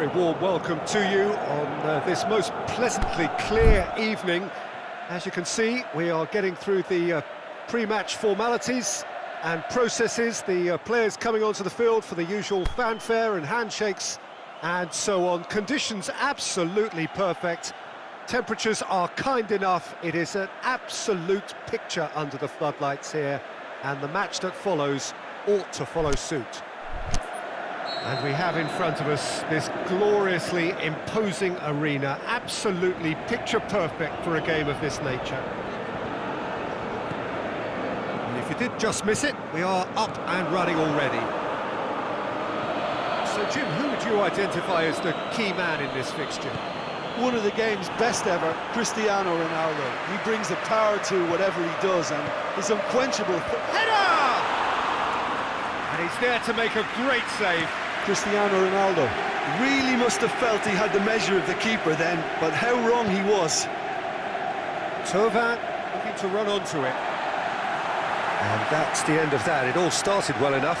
very warm welcome to you on this most pleasantly clear evening. As you can see, we are getting through the pre-match formalities and processes, the players coming onto the field for the usual fanfare and handshakes and so on. Conditions absolutely perfect. Temperatures are kind enough. It is an absolute picture under the floodlights here, and the match that follows ought to follow suit. And we have in front of us this gloriously imposing arena, absolutely picture perfect for a game of this nature. And if you did just miss it, we are up and running already. So Jim, who would you identify as the key man in this fixture? One of the game's best ever, Cristiano Ronaldo. He brings the power to whatever he does, and his unquenchable header! And he's there to make a great save. Cristiano Ronaldo really must have felt he had the measure of the keeper then, but how wrong he was. Thauvin looking to run onto it. And that's the end of that. It all started well enough.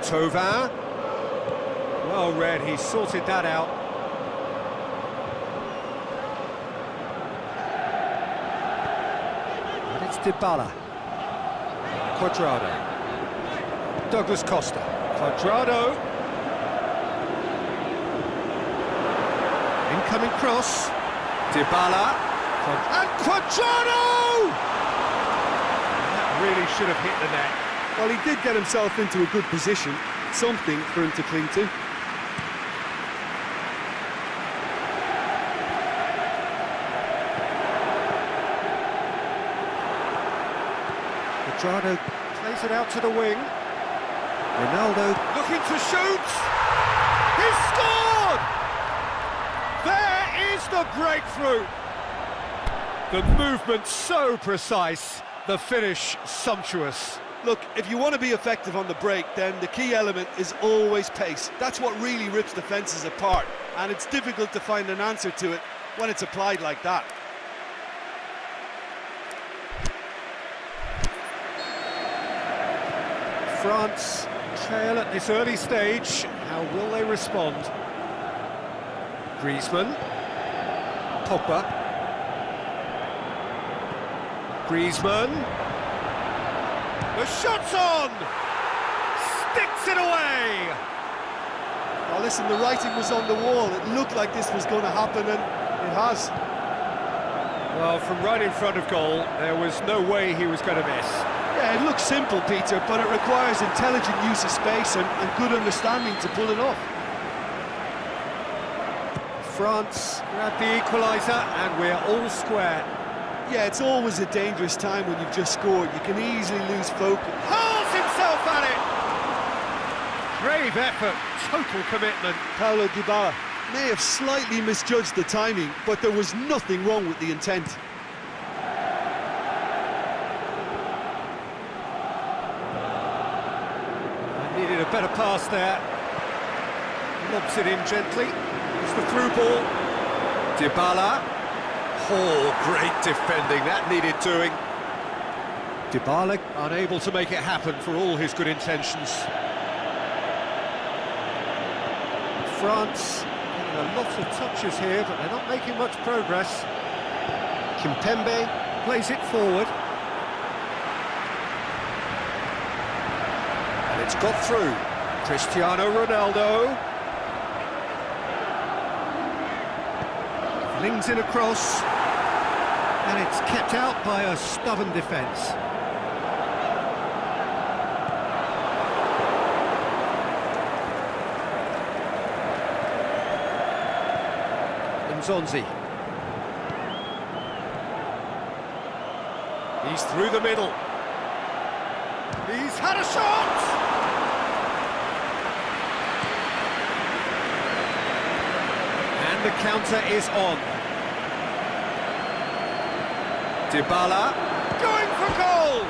Thauvin. Well read, he sorted that out. And it's Dybala. Cuadrado. Douglas Costa. Cuadrado. Incoming cross. Dybala. And Cuadrado! That really should have hit the net. Well, he did get himself into a good position, something for him to cling to. Cuadrado plays it out to the wing. Ronaldo looking to shoot. He's scored! There is the breakthrough. The movement so precise, the finish sumptuous. Look, if you want to be effective on the break, then the key element is always pace. That's what really rips defences apart, and it's difficult to find an answer to it when it's applied like that. France trail at this early stage. How will they respond? Griezmann. Pogba. Griezmann. The shot's on! Sticks it away! Well, listen, the writing was on the wall. It looked like this was going to happen, and it has. Well, from right in front of goal, there was no way he was going to miss. Yeah, it looks simple, Peter, but it requires intelligent use of space and good understanding to pull it off. France grab the equaliser, and we're all square. Yeah, it's always a dangerous time when you've just scored. You can easily lose focus. Hurls himself at it! Brave effort, total commitment. Paulo Dybala may have slightly misjudged the timing, but there was nothing wrong with the intent. I needed a better pass there. Lobs it in gently. It's the through ball. Dybala. Oh, great defending, that needed doing. Dybala unable to make it happen for all his good intentions. France getting a lot of touches here, but they're not making much progress. Kimpembe plays it forward. And it's got through. Cristiano Ronaldo. Flings in a cross. And it's kept out by a stubborn defence. Nzonzi. He's through the middle. He's had a shot! And the counter is on. Dybala going for goal!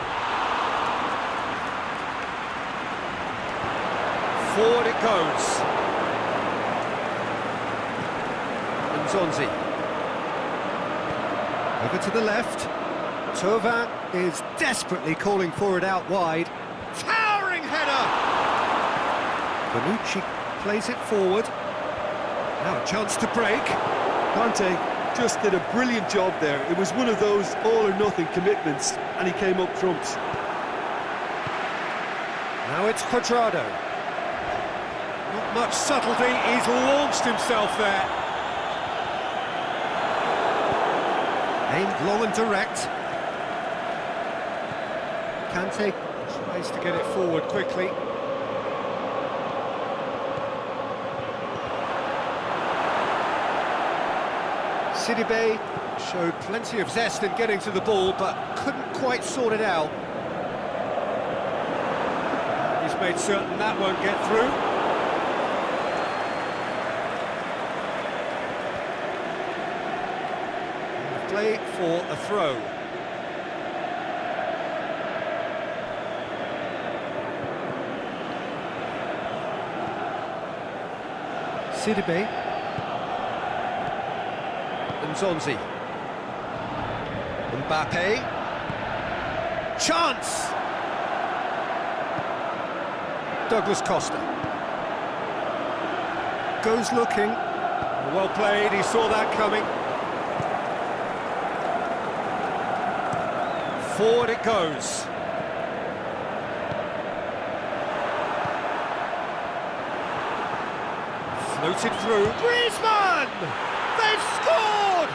Forward it goes. Nzonzi. Over to the left. Thauvin is desperately calling for it out wide. header! Bonucci plays it forward. Now a chance to break. Conte just did a brilliant job there. It was one of those all-or-nothing commitments, and he came up trumps. Now it's Cuadrado. Not much subtlety, he's launched himself there. Aimed long and direct. Kante tries to get it forward quickly. Sidibe showed plenty of zest in getting to the ball, but couldn't quite sort it out. He's made certain that won't get through. Play for a throw. Sidibe. Nzonzi. Mbappe. Chance! Douglas Costa. Goes looking. Well played, he saw that coming. Forward it goes. Floated through. Griezmann! They've scored!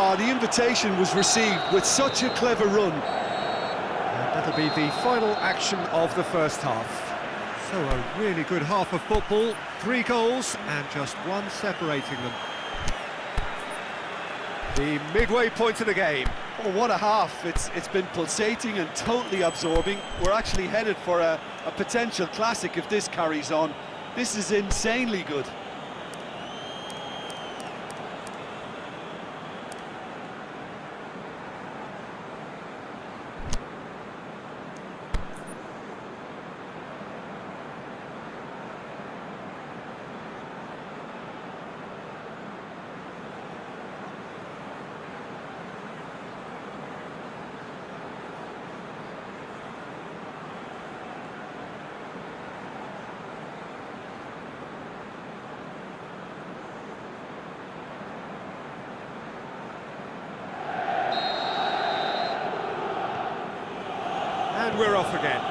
Oh, the invitation was received with such a clever run. And that'll be the final action of the first half. So a really good half of football. 3 goals and just one separating them. The midway point of the game. Oh, what a half. It's been pulsating and totally absorbing. We're actually headed for a potential classic if this carries on. This is insanely good. And we're off again.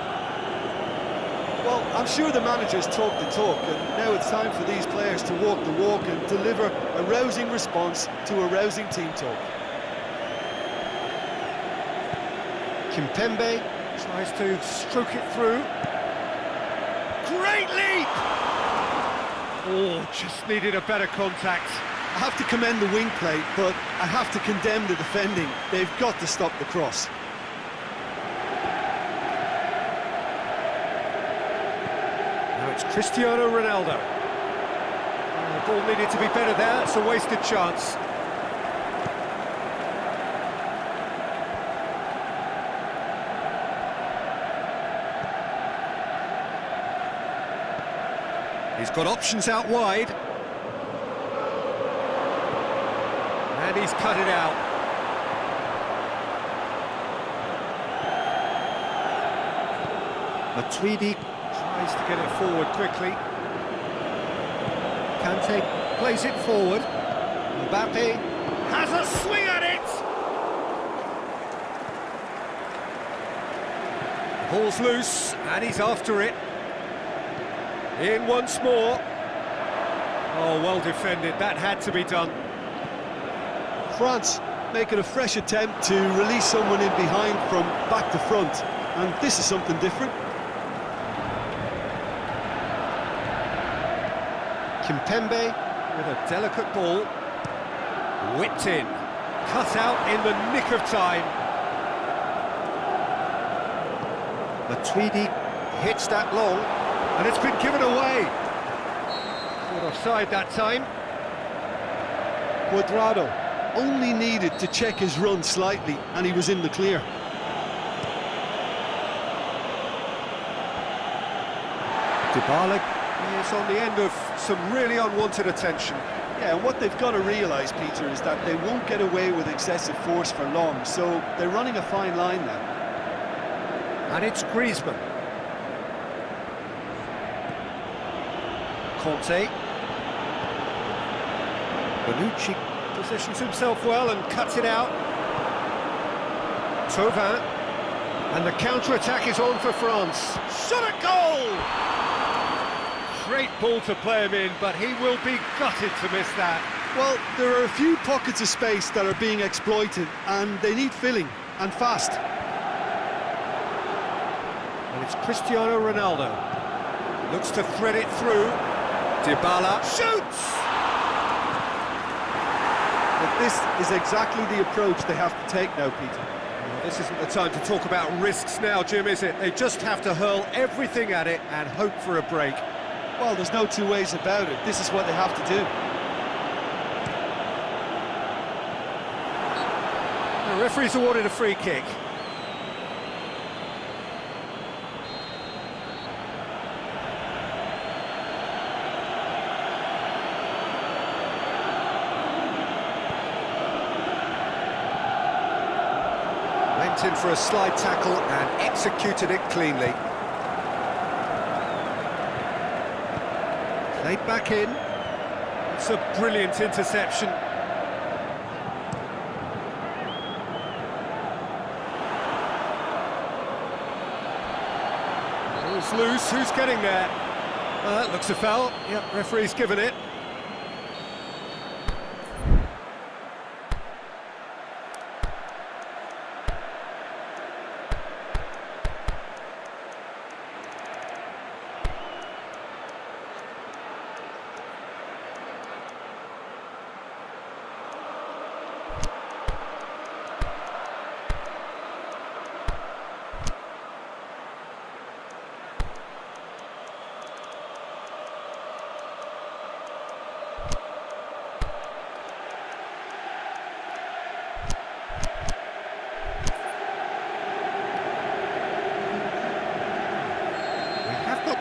Well, I'm sure the manager's talked the talk, and now it's time for these players to walk the walk and deliver a rousing response to a rousing team talk. Kimpembe tries to stroke it through. Great leap! Oh, just needed a better contact. I have to commend the wing play, but I have to condemn the defending. They've got to stop the cross. Now it's Cristiano Ronaldo. The ball needed to be better there, it's a wasted chance. He's got options out wide. And he's cut it out. Matuidi tries to get it forward quickly. Kante plays it forward. Mbappe has a swing at it! Ball's loose, and he's after it. In once more. Oh, well defended, that had to be done. France making a fresh attempt to release someone in behind from back to front, and this is something different. Kimpembe with a delicate ball. Whipped in. Cut out in the nick of time. Matuidi hits that long, and it's been given away. Caught offside that time. Cuadrado only needed to check his run slightly, and he was in the clear. Dybala is on the end of some really unwanted attention. Yeah, and what they've got to realise, Peter, is that they won't get away with excessive force for long, so they're running a fine line now. And it's Griezmann. Conte. Bonucci positions himself well and cuts it out. Thauvin. And the counter-attack is on for France. Shot at goal! Great ball to play him in, but he will be gutted to miss that. Well, there are a few pockets of space that are being exploited, and they need filling, and fast. And it's Cristiano Ronaldo. Looks to thread it through. Dybala shoots! But this is exactly the approach they have to take now, Peter. This isn't the time to talk about risks now, Jim, is it? They just have to hurl everything at it and hope for a break. Well, there's no two ways about it. This is what they have to do. The referee's awarded a free kick. Went in for a slide tackle and executed it cleanly. Played back in. It's a brilliant interception. Ball's loose, who's getting there? That looks a foul. Yep, referee's given it.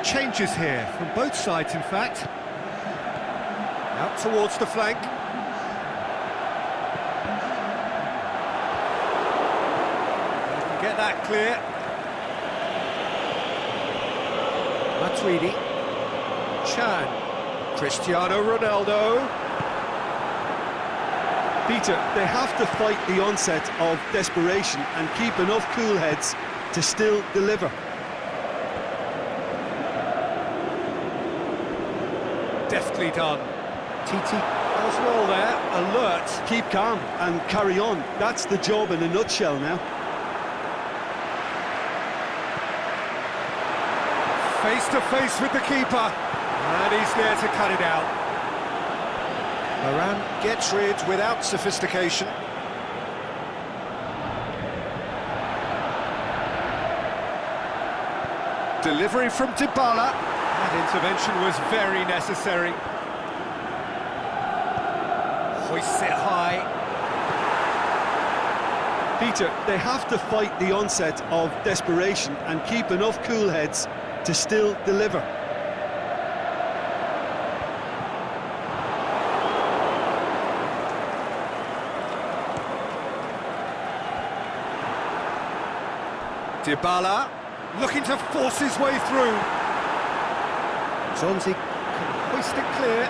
Changes here from both sides, in fact. Out towards the flank. Get that clear. Matuidi. Chan. Cristiano Ronaldo. Peter, they have to fight the onset of desperation and keep enough cool heads to still deliver. Deftly done. Titi as well there, alert. Keep calm and carry on. That's the job in a nutshell now. Face to face with the keeper. And he's there to cut it out. Moran gets rid without sophistication. Delivery from Dybala. That intervention was very necessary. Hoists it high. Peter, they have to fight the onset of desperation and keep enough cool heads to still deliver. Dybala looking to force his way through. Zonzi can hoist it clear.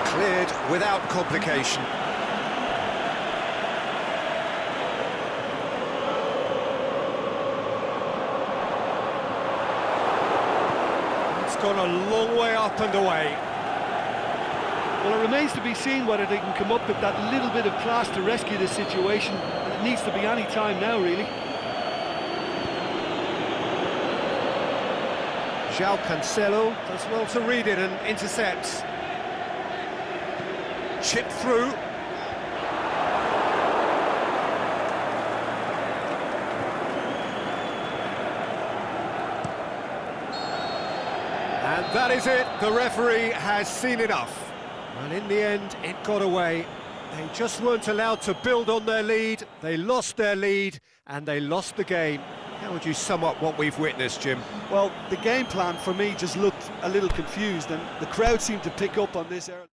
Cleared without complication. It's gone a long way up and away. Well, it remains to be seen whether they can come up with that little bit of class to rescue this situation. And it needs to be any time now, really. João Cancelo does well to read it and intercepts. Chipped through. And that is it, the referee has seen enough. And in the end, it got away. They just weren't allowed to build on their lead, they lost their lead, and they lost the game. How would you sum up what we've witnessed, Jim? Well, the game plan for me just looked a little confused, and the crowd seemed to pick up on this early.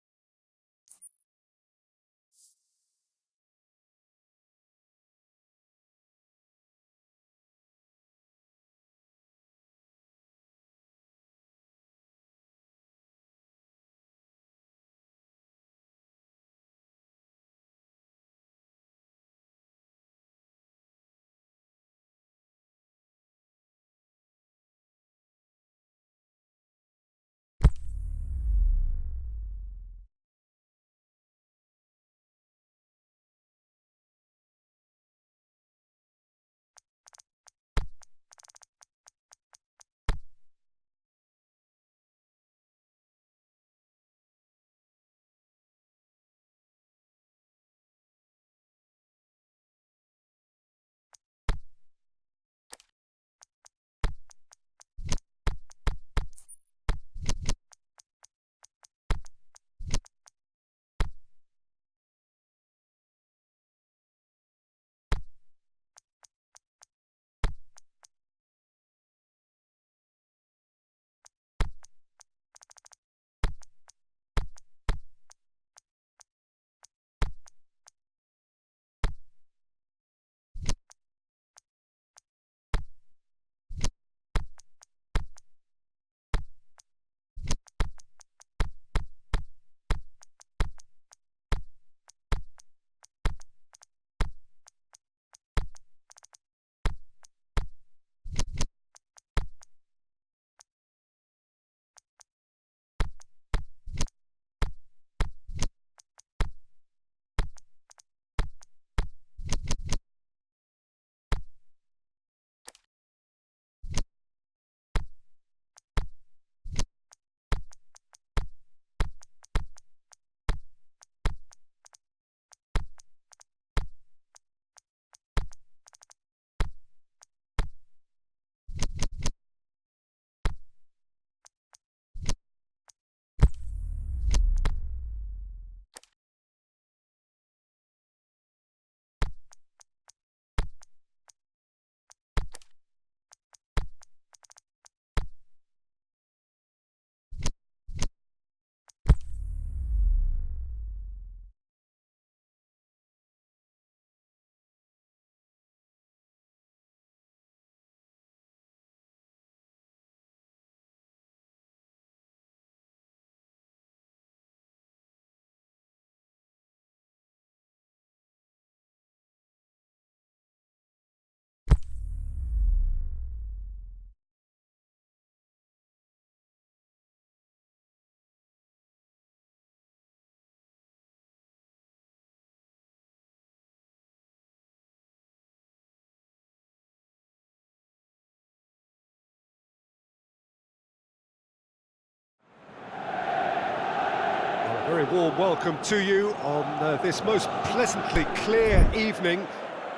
Very warm welcome to you on this most pleasantly clear evening.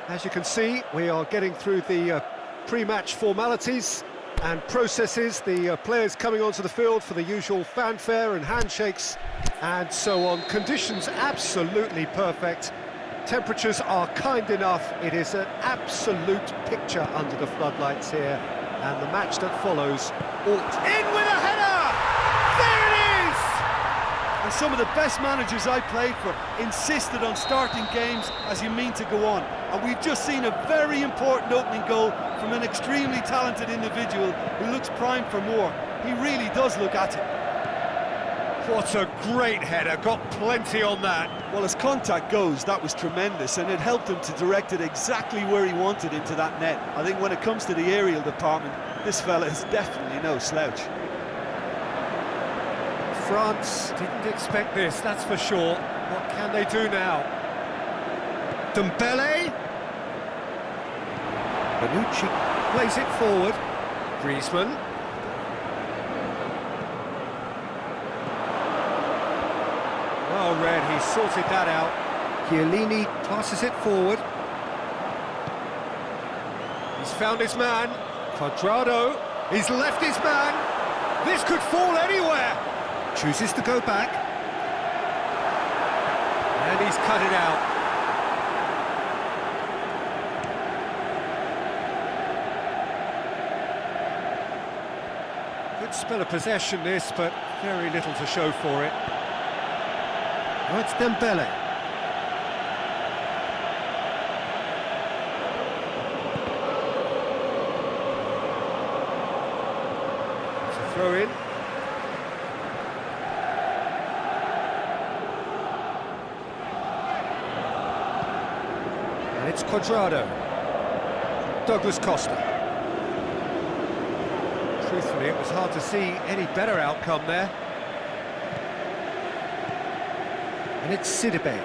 As you can see, we are getting through the pre-match formalities and processes, the players coming onto the field for the usual fanfare and handshakes and so on. Conditions absolutely perfect. Temperatures are kind enough. It is an absolute picture under the floodlights here, and the match that follows ought... In with a header! There it is! And some of the best managers I played for insisted on starting games as you mean to go on. And we've just seen a very important opening goal from an extremely talented individual who looks primed for more. He really does look at it. What a great header, got plenty on that. Well, as contact goes, that was tremendous, and it helped him to direct it exactly where he wanted into that net. I think when it comes to the aerial department, this fella is definitely no slouch. France didn't expect this, that's for sure. What can they do now? Dembele. Bonucci plays it forward. Griezmann. red, he sorted that out. Chiellini passes it forward. He's found his man. Cuadrado, he's left his man. This could fall anywhere. Chooses to go back. And he's cut it out. Good spell of possession this, but very little to show for it. Oh, it's Dembele. It's a throw in. And it's Cuadrado. Douglas Costa. Truthfully, it was hard to see any better outcome there. And it's Sidibe.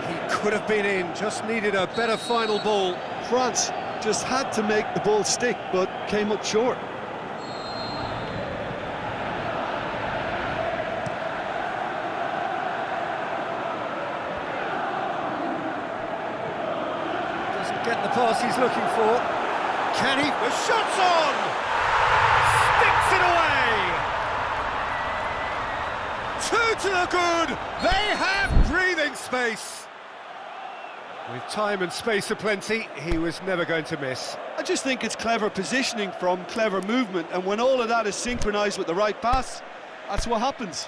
He could have been in, just needed a better final ball. France just had to make the ball stick, but came up short. Doesn't get the pass he's looking for. Can he? The shot's on! Sticks it away! Two to the good! They have breathing space! With time and space aplenty, he was never going to miss. I just think it's clever positioning from clever movement, and when all of that is synchronised with the right pass, that's what happens.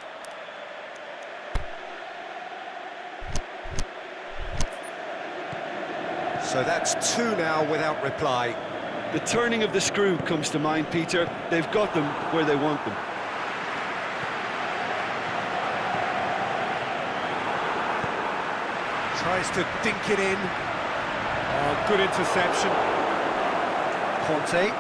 So that's two now without reply. The turning of the screw comes to mind, Peter. They've got them where they want them. Tries to dink it in. Oh, good interception. Conte.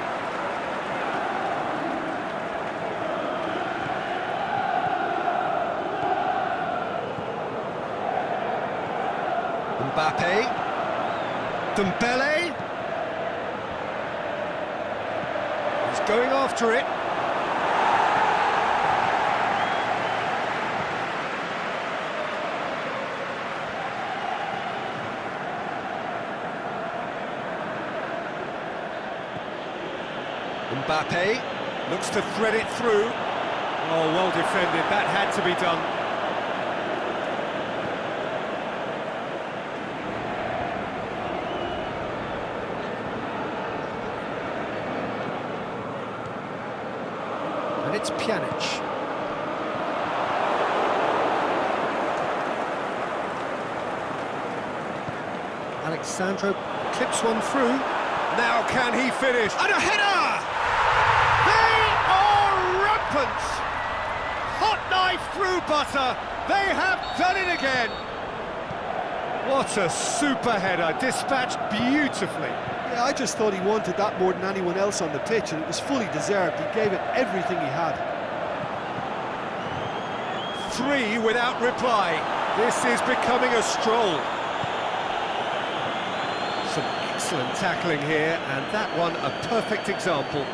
Mbappe. Dembele. He's going after it. Mbappe looks to thread it through. Oh, well defended. That had to be done. And it's Pjanic. Alexandro clips one through. Now can he finish? And a header! They are rampant! Hot knife through butter. They have done it again. What a super header, dispatched beautifully. Yeah, I just thought he wanted that more than anyone else on the pitch, and it was fully deserved. He gave it everything he had. Three without reply. This is becoming a stroll. Some excellent tackling here, and that one a perfect example.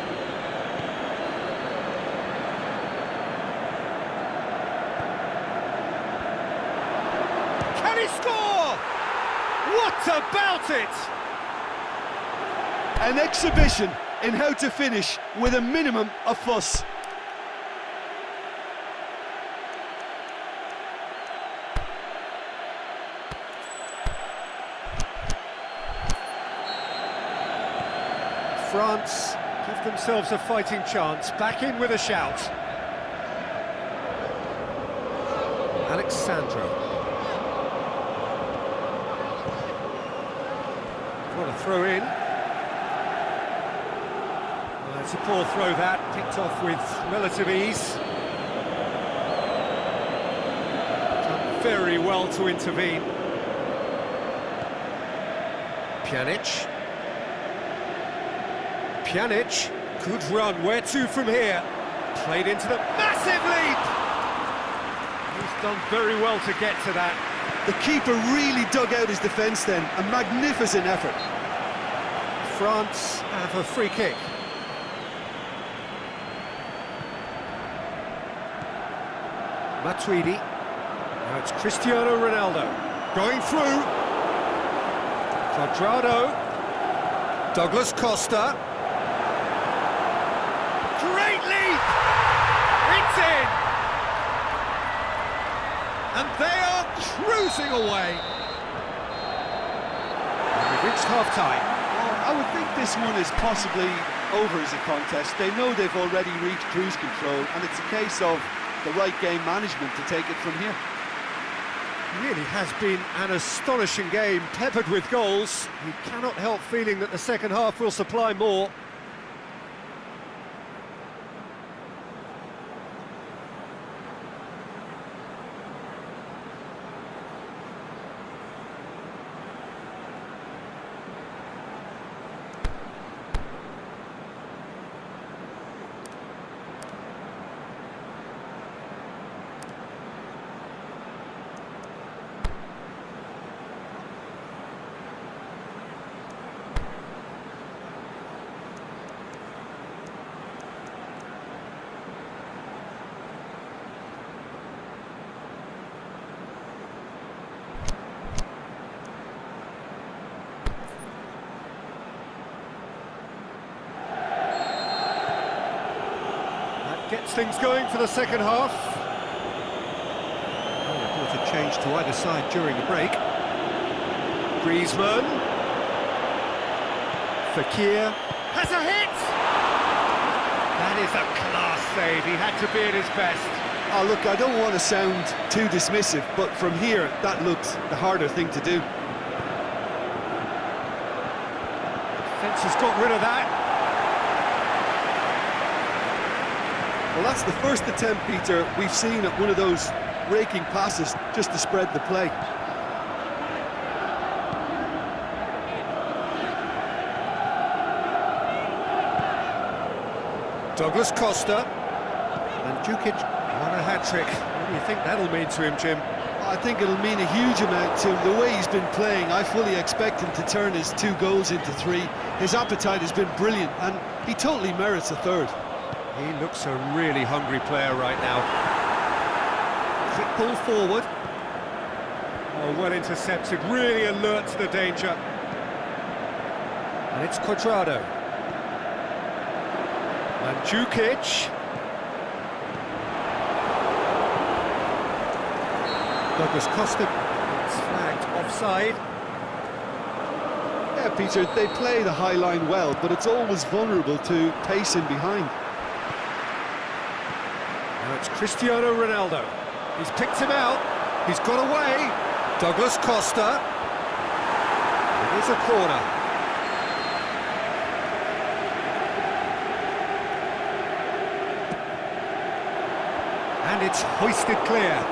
Can he score? What about it? An exhibition in how to finish with a minimum of fuss. France give themselves a fighting chance, back in with a shout. Alexandro. What a throw in. It's a poor throw that, picked off with relative ease. Done very well to intervene. Pjanic. Pjanic, good run, where to from here? Played into the massive leap! He's done very well to get to that. The keeper really dug out his defence then, a magnificent effort. France have a free kick. Matuidi. Now it's Cristiano Ronaldo. Going through. Cuadrado. Douglas Costa. Great leap! It's in! And they are cruising away. And we've reached half-time. I would think this one is possibly over as a contest. They know they've already reached cruise control, and it's a case of the right game management to take it from here. Really has been an astonishing game, peppered with goals. You cannot help feeling that the second half will supply more. Gets things going for the second half. Oh, a bit of change to either side during the break. Griezmann. Fekir. Has a hit! That is a class save. He had to be at his best. Oh, look, I don't want to sound too dismissive, but from here, that looks the harder thing to do. Defence has got rid of that. Well, that's the first attempt, Peter, we've seen at one of those raking passes just to spread the play. Douglas Costa. And Jukic on a hat-trick. What do you think that'll mean to him, Jim? I think it'll mean a huge amount to him. The way he's been playing, I fully expect him to turn his 2 goals into 3. His appetite has been brilliant, and he totally merits a third. He looks a really hungry player right now. Quick ball forward. Oh, well intercepted, really alert to the danger. And it's Cuadrado. And Jukic. Douglas Costa. It's flagged offside. Yeah, Peter, they play the high line well, but it's always vulnerable to pace in behind. Now it's Cristiano Ronaldo. He's picked him out. He's got away. Douglas Costa. It is a corner. And it's hoisted clear.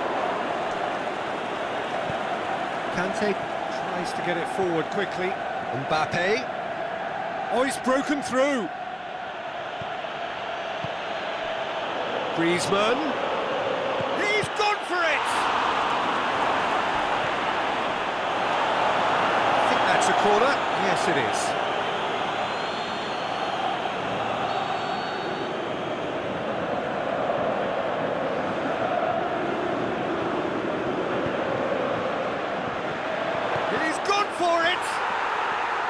Kante tries to get it forward quickly. Mbappe. Oh, he's broken through. Griezmann. He's gone for it! I think that's a corner. Yes, it is. He's gone for it!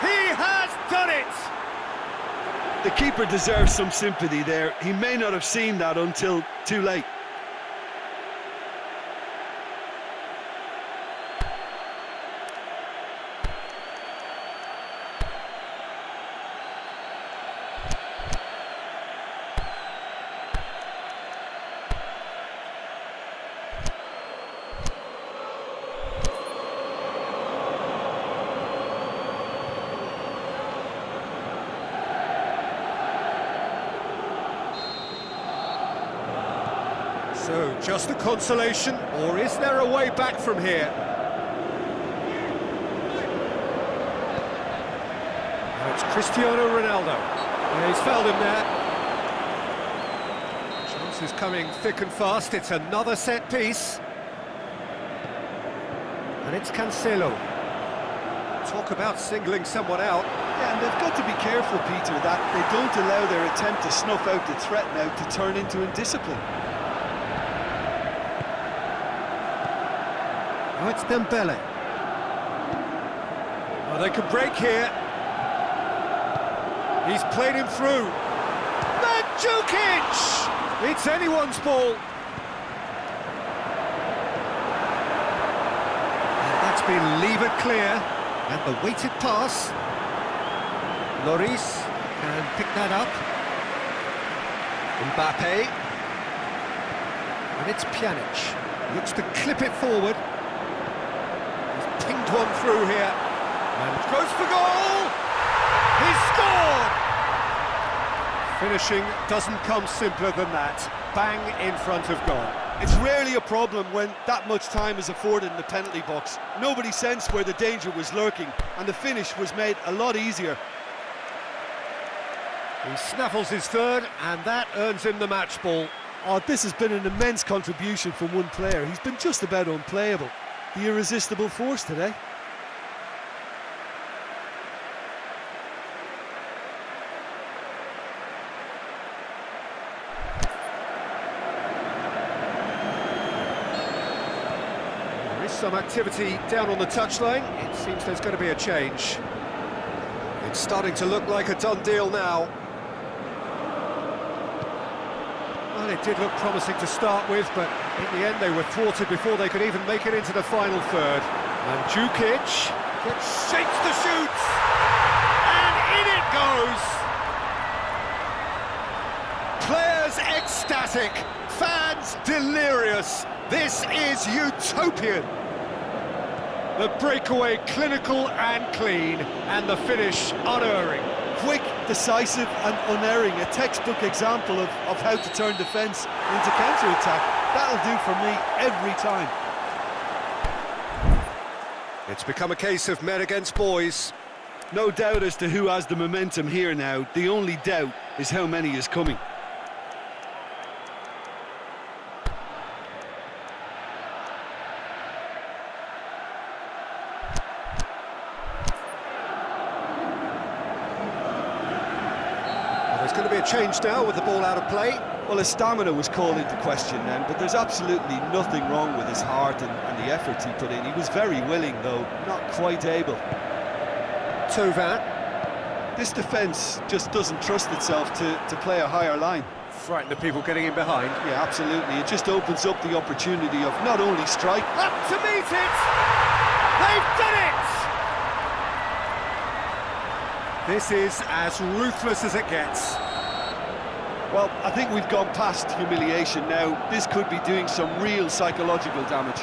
He has done it! The keeper deserves some sympathy there. He may not have seen that until too late. So, just a consolation, or is there a way back from here? Now it's Cristiano Ronaldo. Yeah, he's fouled him there. Chance is coming thick and fast. It's another set piece. And it's Cancelo. Talk about singling someone out. Yeah, and they've got to be careful, Peter, that they don't allow their attempt to snuff out the threat now to turn into indiscipline. Now it's Dembele. Oh, they could break here. He's played him through. Mandzukic! It's anyone's ball. And that's been levered clear. And the weighted pass. Lloris can pick that up. Mbappe. And it's Pjanic. Looks to clip it forward. He's pinged one through here. And goes for goal! He's scored! Finishing doesn't come simpler than that. Bang in front of goal. It's rarely a problem when that much time is afforded in the penalty box. Nobody sensed where the danger was lurking, and the finish was made a lot easier. He snaffles his third, and that earns him the match ball. Oh, this has been an immense contribution from one player. He's been just about unplayable. The irresistible force today. There is some activity down on the touchline. It seems there's going to be a change. It's starting to look like a done deal now. Well, it did look promising to start with, but in the end they were thwarted before they could even make it into the final third. And Mandzukic shakes the shoot, and in it goes! Players ecstatic, fans delirious. This is utopian. The breakaway clinical and clean, and the finish unerring. Quick, decisive and unerring, a textbook example of how to turn defence into counter-attack. That'll do for me every time. It's become a case of men against boys. No doubt as to who has the momentum here now. The only doubt is how many is coming. There's going to be a change now with the ball out of play. Well, his stamina was called into question then, but there's absolutely nothing wrong with his heart and the effort he put in. He was very willing, though, not quite able. Tovan. This defence just doesn't trust itself to play a higher line. Frightened of people getting in behind. Yeah, absolutely. It just opens up the opportunity of not only strike... Up to meet it! They've done it! This is as ruthless as it gets. Well, I think we've gone past humiliation now. This could be doing some real psychological damage.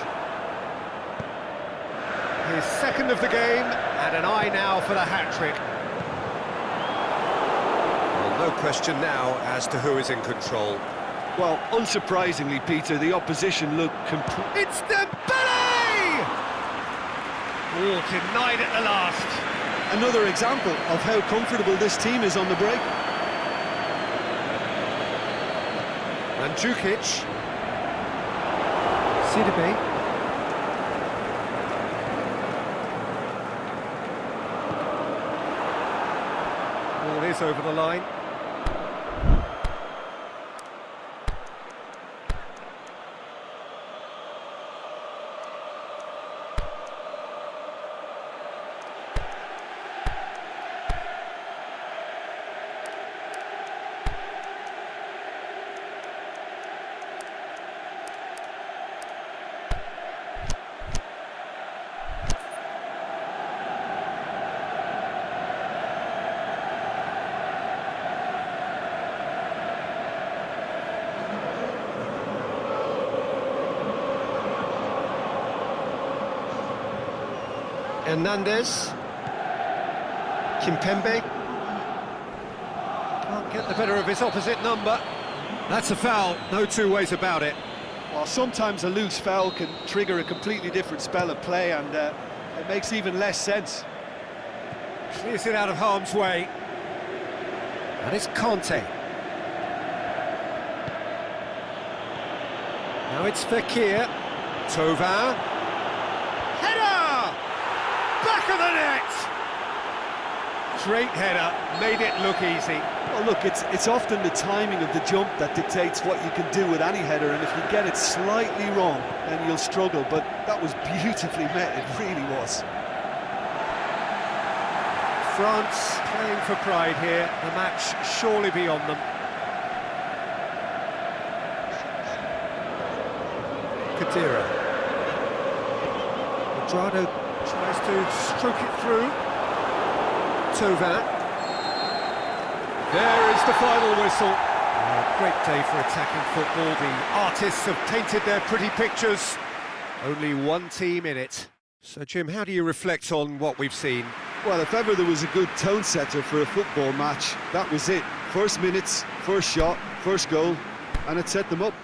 His second of the game, and an eye now for the hat-trick. Well, no question now as to who is in control. Well, unsurprisingly, Peter, the opposition look complete. It's Dembele! Oh, denied at the last. Another example of how comfortable this team is on the break. Mandzukic. Sidibe. Ball is over the line. Hernandez. Kimpembe. Can't get the better of his opposite number. That's a foul, no two ways about it. Well, sometimes a loose foul can trigger a completely different spell of play, and it makes even less sense. Clears it out of harm's way. And it's Conte. Now it's Fekir. Tovan. Header! Back of the net! Straight header, made it look easy. Well, look, it's often the timing of the jump that dictates what you can do with any header, and if you get it slightly wrong, then you'll struggle. But that was beautifully met, it really was. France playing for pride here, the match surely beyond them. Kadira. Madrado tries to stroke it through. Tovan. There is the final whistle. Great day for attacking football. The artists have painted their pretty pictures. Only one team in it. So, Jim, how do you reflect on what we've seen? Well, if ever there was a good tone setter for a football match, that was it. First minutes, first shot, first goal, and it set them up.